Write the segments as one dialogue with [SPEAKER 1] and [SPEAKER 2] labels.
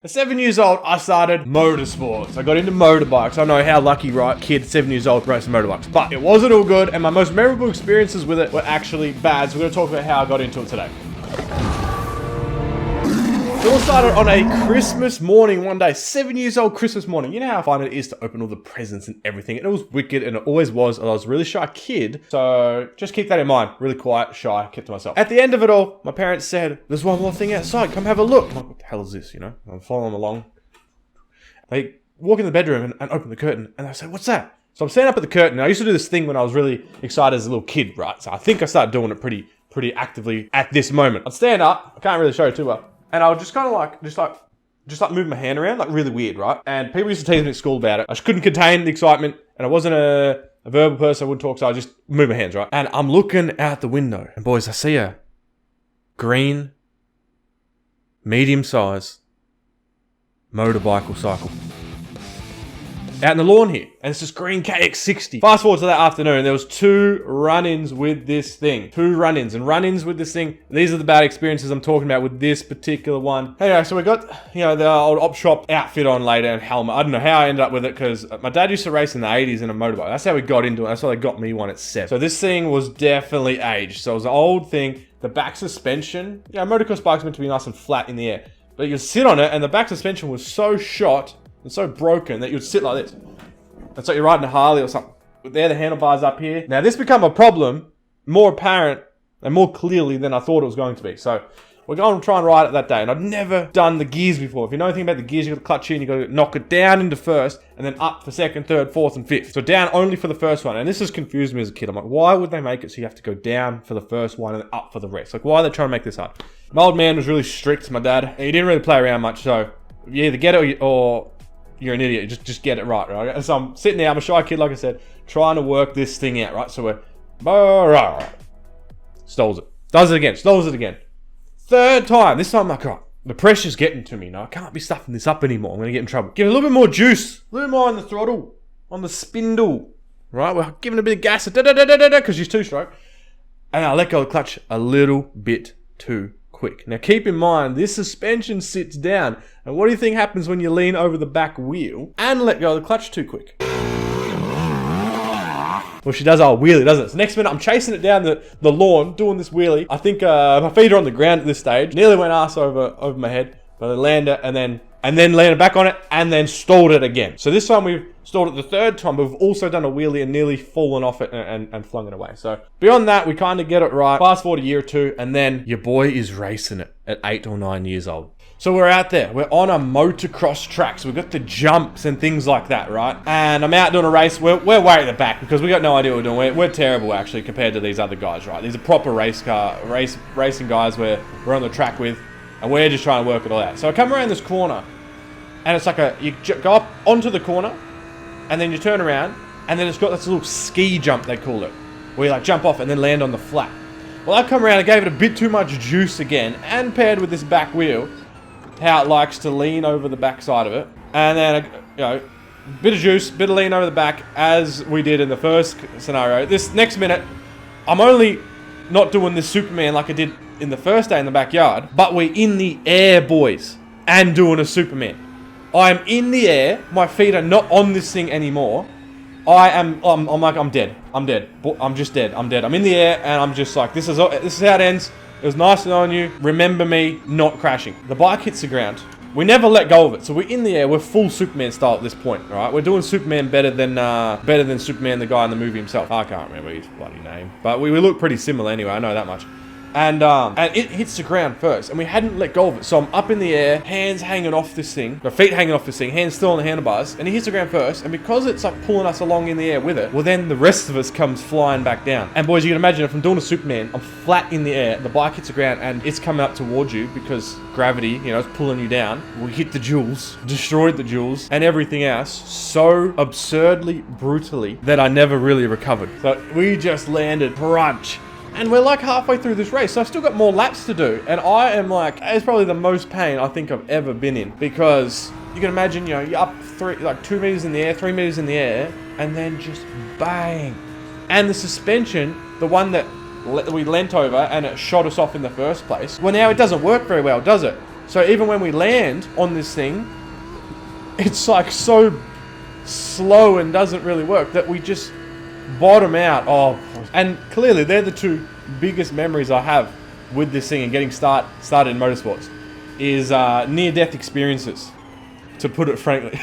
[SPEAKER 1] At 7 years old, I started motorsports. I got into motorbikes. I know how lucky, right? Kid, 7 years old, racing motorbikes. But it wasn't all good, and my most memorable experiences with it were actually bad. So we're going to talk about how I got into it today. It all started on a Christmas morning one day. 7 years old Christmas morning. You know how fun it is to open all the presents and everything. And it was wicked, and it always was. And I was a really shy kid. So just keep that in mind. Really quiet, shy, kept to myself. At the end of it all, my parents said, there's one more thing outside. Come have a look. I'm like, what the hell is this, you know? I'm following them along. They walk in the bedroom and open the curtain. And they say, what's that? So I'm standing up at the curtain. And I used to do this thing when I was really excited as a little kid, right? So I think I started doing it pretty actively at this moment. I'd stand up. I can't really show it too well. And I would just kind of like, just move my hand around, like really weird, right? And people used to tease me at school about it. I just couldn't contain the excitement, and I wasn't a verbal person. I wouldn't talk, so I just move my hands, right? And I'm looking out the window, and boys, I see a green, medium-sized motorbike or cycle out in the lawn here, and it's this green KX60. Fast forward to that afternoon, there was 2 run-ins with this thing. 2 run-ins, and run-ins with this thing. These are the bad experiences I'm talking about with this particular one. Anyway, so we got, you know, the old op shop outfit on later and helmet. I don't know how I ended up with it because my dad used to race in the 80s in a motorbike. That's how we got into it. That's why they got me one at 7. So this thing was definitely aged. So it was an old thing. The back suspension, you know, motocross bikes meant to be nice and flat in the air, but you sit on it and the back suspension was so shot and so broken that you'd sit like this. And so you're riding a Harley or something. There, the handlebars up here. Now this became a problem, more apparent and more clearly than I thought it was going to be. So we're going to try and ride it that day. And I've never done the gears before. If you know anything about the gears, you've got to clutch in, you've got to knock it down into first, and then up for second, third, fourth, and fifth. So down only for the first one. And this has confused me as a kid. I'm like, why would they make it so you have to go down for the first one and then up for the rest? Like, why are they trying to make this hard? My old man was really strict, my dad. He didn't really play around much, so you either get it or you're an idiot. Just get it right, right? And so I'm sitting there, I'm a shy kid, like I said, trying to work this thing out, right? So we're, stalls it. Does it again, stalls it again. Third time, this time I'm like, right, the pressure's getting to me now. I can't be stuffing this up anymore. I'm gonna get in trouble. Give it a little bit more juice, a little more on the throttle, on the spindle, right? We're giving a bit of gas, because she's 2-stroke. And I let go of the clutch a little bit too quick. Now keep in mind, this suspension sits down, and what do you think happens when you lean over the back wheel and let go of the clutch too quick? Well, she does our wheelie, doesn't it? So next minute, I'm chasing it down the lawn, doing this wheelie. I think my feet are on the ground at this stage. Nearly went ass over my head, but I landed and then landed back on it and then stalled it again. So this time we've stalled it the third time, but we've also done a wheelie and nearly fallen off it and flung it away. So beyond that, we kind of get it right. Fast forward a year or two, and then your boy is racing it at 8 or 9 years old. So we're out there, we're on a motocross track, so we've got the jumps and things like that, right? And I'm out doing a race, we're way at the back because we got no idea what we're doing. We're terrible actually compared to these other guys, right? These are proper racing guys we're on the track with, and we're just trying to work it all out. So I come around this corner, and it's like you go up onto the corner, and then you turn around, and then it's got this little ski jump, they call it, where you like jump off and then land on the flat. Well, I come around, I gave it a bit too much juice again, and paired with this back wheel, how it likes to lean over the back side of it, and then, you know, bit of juice, bit of lean over the back, as we did in the first scenario. This next minute, I'm only not doing this Superman like I did in the first day in the backyard, but we're in the air, boys, and doing a Superman. I'm in the air, my feet are not on this thing anymore. I'm like, I'm dead. I'm just dead. I'm in the air, and I'm just like, this is how it ends. It was nice knowing you. Remember me not crashing. The bike hits the ground. We never let go of it. So we're in the air. We're full Superman style at this point, right? We're doing Superman better than Superman, the guy in the movie himself. I can't remember his bloody name. But we look pretty similar anyway. I know that much. And it hits the ground first, and we hadn't let go of it. So I'm up in the air, hands hanging off this thing, my feet hanging off this thing, hands still on the handlebars, and it hits the ground first. And because it's like pulling us along in the air with it, well then the rest of us comes flying back down. And boys, you can imagine if I'm doing a Superman, I'm flat in the air, the bike hits the ground, and it's coming up towards you because gravity, you know, is pulling you down. We hit the jewels, destroyed the jewels, and everything else so absurdly, brutally that I never really recovered. So we just landed crunch. And we're like halfway through this race, so I've still got more laps to do. And I am like, it's probably the most pain I think I've ever been in. Because you can imagine, you know, you're up 2 meters in the air, 3 meters in the air, and then just bang. And the suspension, the one that we leant over and it shot us off in the first place, well now it doesn't work very well, does it? So even when we land on this thing, it's like so slow and doesn't really work that we just bottom out. Oh, and clearly they're the two biggest memories I have with this thing and getting started in motorsports is near-death experiences, to put it frankly.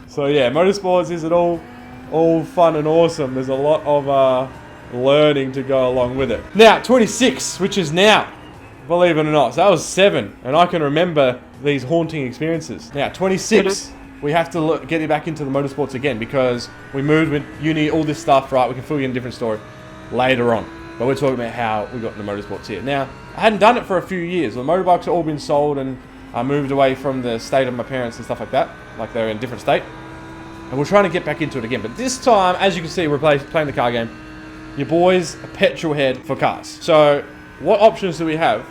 [SPEAKER 1] So yeah, motorsports isn't all fun and awesome. There's a lot of learning to go along with it. Now 26, which is now, believe it or not. So that was 7, and I can remember these haunting experiences. Now 26, we have to get it back into the motorsports again because we moved with uni, all this stuff, right? We can fill you in a different story later on. But we're talking about how we got into motorsports here. Now, I hadn't done it for a few years. The motorbikes had all been sold and I moved away from the state of my parents and stuff like that. Like they're in a different state. And we're trying to get back into it again. But this time, as you can see, we're playing the car game. Your boy's a petrol head for cars. So, what options do we have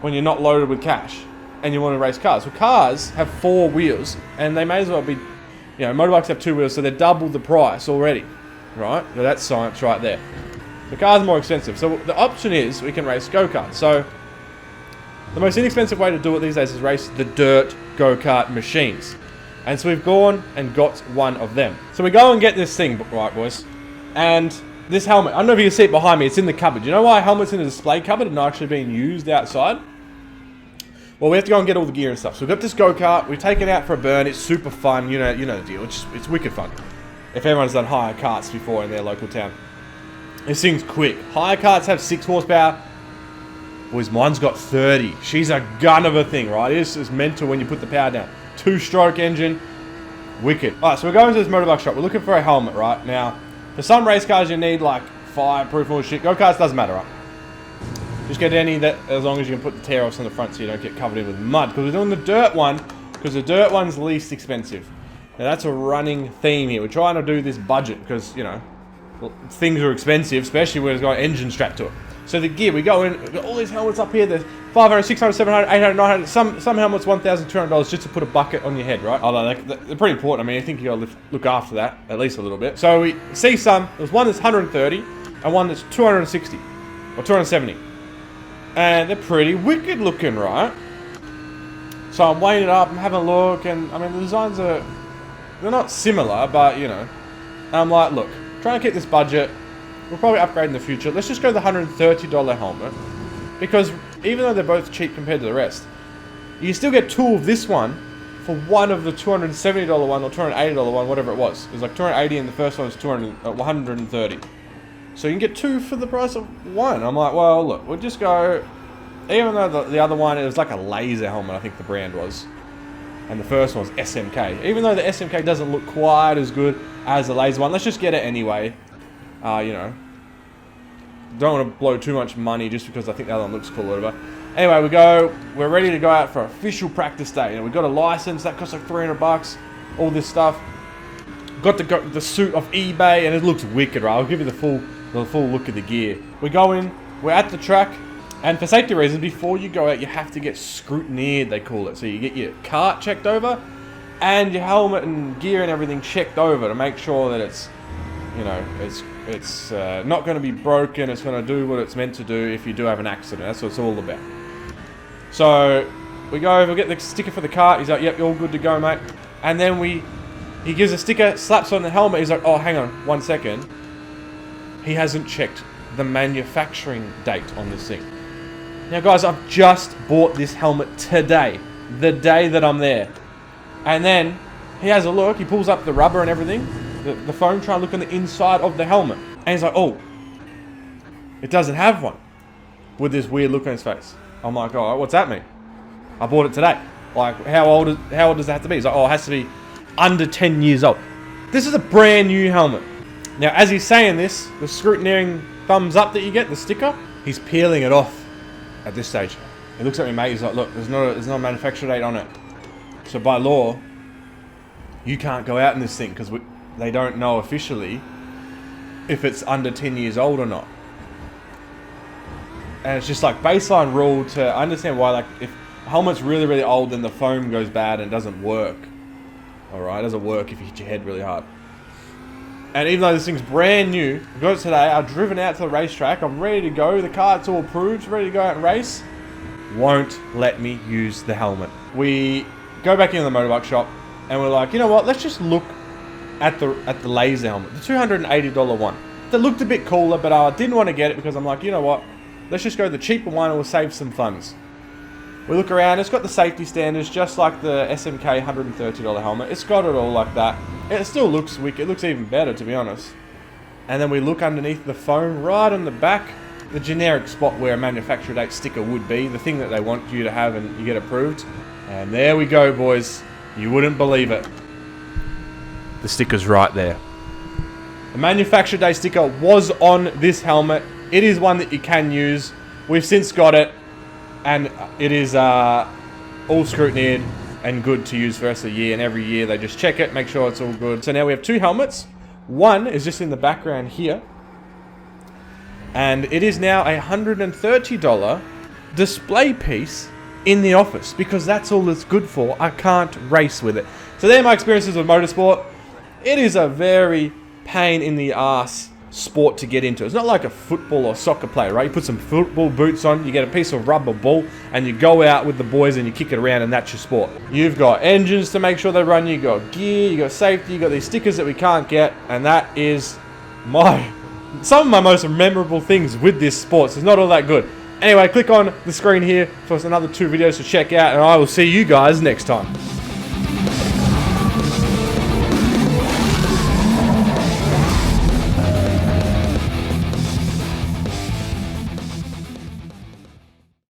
[SPEAKER 1] when you're not loaded with cash and you want to race cars? Well, cars have 4 wheels and they may as well be, motorbikes have 2 wheels, so they're double the price already, right? So that's science right there. The car's more expensive. So the option is we can race go-karts. So the most inexpensive way to do it these days is race the dirt go-kart machines. And so we've gone and got one of them. So we go and get this thing, right boys, and this helmet, I don't know if you can see it behind me, it's in the cupboard. You know why a helmet's in the display cupboard and not actually being used outside? Well, we have to go and get all the gear and stuff. So we've got this go-kart, we take it out for a burn, it's super fun, you know the deal, it's wicked fun. If everyone's done hire karts before in their local town. This thing's quick. Hire karts have 6 horsepower. Boys, mine's got 30. She's a gun of a thing, right? It's mental when you put the power down. 2-stroke engine. Wicked. Alright, so we're going to this motorbike shop. We're looking for a helmet, right? Now, for some race cars you need like fireproof or shit. Go-karts doesn't matter, right? Just get any that, as long as you can put the tear-offs on the front so you don't get covered in with mud. Because we're doing the dirt one, because the dirt one's least expensive. Now that's a running theme here. We're trying to do this budget because, things are expensive, especially when it's got an engine strapped to it. So the gear, we go in, we've got all these helmets up here. There's 500, 600, 700, 800, 900. Some helmets $1,200 just to put a bucket on your head, right? Although they're pretty important. I mean, I think you gotta look after that at least a little bit. So we see some. There's one that's 130 and one that's 260 or 270, and they're pretty wicked looking, right? So I'm weighing it up, I'm having a look, and I mean the designs they're not similar, but and I'm like, look. Trying to keep this budget, we'll probably upgrade in the future. Let's just go the $130 helmet, because even though they're both cheap compared to the rest, you still get 2 of this one for one of the $270 one or $280 one, whatever it was. It was like $280 and the first one was $130. So you can get 2 for the price of 1. I'm like, well, look, we'll just go, even though the other one, it was like a laser helmet, I think the brand was. And the first one was SMK. Even though the SMK doesn't look quite as good as the laser one, let's just get it anyway. Don't want to blow too much money just because I think the other one looks cool or whatever. Anyway, we're ready to go out for official practice day. We got a license, that costs like $300, all this stuff. Got the suit off eBay and it looks wicked, right? I'll give you the full look of the gear. We go in, we're at the track. And for safety reasons, before you go out, you have to get scrutineered, they call it. So you get your KART checked over, and your helmet and gear and everything checked over to make sure that it's, it's not going to be broken. It's going to do what it's meant to do if you do have an accident. That's what it's all about. So we go over, get the sticker for the KART. He's like, yep, you're all good to go, mate. And then he gives a sticker, slaps on the helmet. He's like, oh, hang on, 1 second. He hasn't checked the manufacturing date on this thing. Now guys, I've just bought this helmet today, the day that I'm there. And then he has a look, he pulls up the rubber and everything, the foam, trying to look on the inside of the helmet. And he's like, oh, it doesn't have one, with this weird look on his face. I'm like, oh, what's that mean? I bought it today. Like, how old does it have to be? He's like, oh, it has to be under 10 years old. This is a brand new helmet. Now, as he's saying this, the scrutineering thumbs up that you get, the sticker, he's peeling it off. At this stage, he looks at me, mate. He's like, "Look, there's no manufacture date on it. So by law, you can't go out in this thing because they don't know officially if it's under 10 years old or not." And it's just like baseline rule to understand why. Like, if a helmet's really, really old, then the foam goes bad and doesn't work. All right, it doesn't work if you hit your head really hard. And even though this thing's brand new, I got it today, I've driven out to the racetrack, I'm ready to go, the kart's all approved, ready to go out and race. won't let me use the helmet. We go back into the motorbike shop and we're like, you know what? Let's just look at the laser helmet, the $280 one. That looked a bit cooler, but I didn't want to get it because I'm like, you know what? Let's just go the cheaper one and we'll save some funds. We look around, it's got the safety standards just like the SMK $130 helmet. It's got it all like that. It still looks wicked. It looks even better, to be honest. And then we look underneath the foam, right on the back, the generic spot where a manufacturer date sticker would be, the thing that they want you to have and you get approved. And there we go, boys. You wouldn't believe it. The sticker's right there. The manufacturer day sticker was on this helmet. It is one that you can use. We've since got it, and it is all scrutineered and good to use for the rest of the year. And every year they just check it, make sure it's all good. So now we have two helmets. One is just in the background here, and it is now a $130 display piece in the office because that's all it's good for. I can't race with it. So there are my experiences with motorsport. It is a very pain in the ass sport to get into. It's not like a football or soccer player, right? You put some football boots on, you get a piece of rubber ball, and you go out with the boys and you kick it around, and that's your sport. You've got engines to make sure they run, you got gear, you got safety, you got these stickers that we can't get, and that is some of my most memorable things with this sport. So it's not all that good. Anyway, click on the screen here for another 2 videos to check out, and I will see you guys next time.